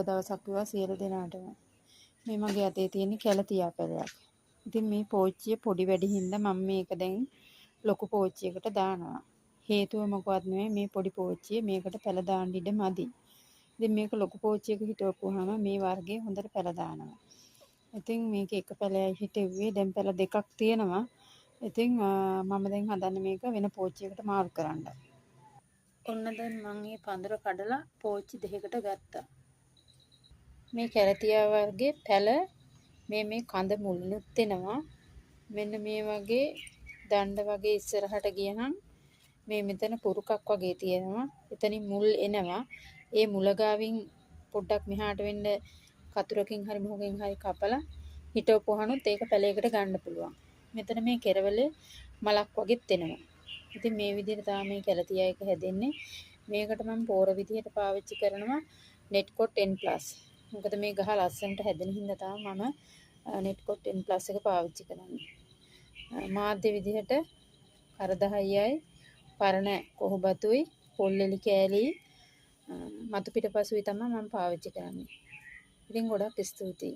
දවසක් වුණා සියලු දෙනාටම මේ මගේ අතේ තියෙන කැලතියා පැලයක්. ඉතින් මේ පෝච්චිය පොඩි වැඩි හින්දා මම මේක දැන් ලොකු පෝච්චියකට දානවා. හේතුව මොකවත් නෙවෙයි මේ පොඩි පෝච්චිය මේකට පැල දාන්න ඉඩ මදි. ඉතින් මේක ලොකු පෝච්චියක හිටවපුවාම මේ වර්ගයේ හොඳට පැල දානවා. ඉතින් මේක එක පැලයයි හිටෙව්වේ දැන් පැල දෙකක් තියෙනවා. ඉතින් මම දැන් හදන්නේ මේක වෙන පෝච්චියකට මාරු කරන්න. ඔන්න දැන් මම මේ පඳුර කඩලා පෝච්චි දෙකකට ගත්තා. මේ කැලතියා වර්ගයේ පැල මේ කඳ මුල්නුත් එනවා. මෙන්න මේ වගේ දණ්ඩ වගේ ඉස්සරහට ගියහම මේ මෙතන පුරුකක් වගේ තියෙනවා. එතනින් මුල් එනවා. ඒ මුල ගාවින් පොඩ්ඩක් මෙහාට වෙන්න කතුරකින් හරි මොකකින් හරි කපලා හිටවපුවානොත් ඒක පැලයකට ගන්න පුළුවන්. මෙතන මේ කෙරවලේ මලක් වගේත් එනවා. ඉතින් මේ විදිහට තමයි මේ කැලතියා එක හැදෙන්නේ. මේකට මම පෝර විදිහට පාවිච්චි කරනවා නෙට්කොට් N+. මොකද මේ ගහ ලස්සනට හැදෙන හින්දා තමයි මම නෙට්කොට් N+ එක පාවිච්චි කරන්නේ. මාධ්‍ය විදිහට කරදහයයි පරණ කොහොබතුයි පොල්ලෙලි කෑලි මතු පිටපසුයි තමයි මම පාවිච්චි කරන්නේ. ඉතින් ගොඩක් ස්තුතියි.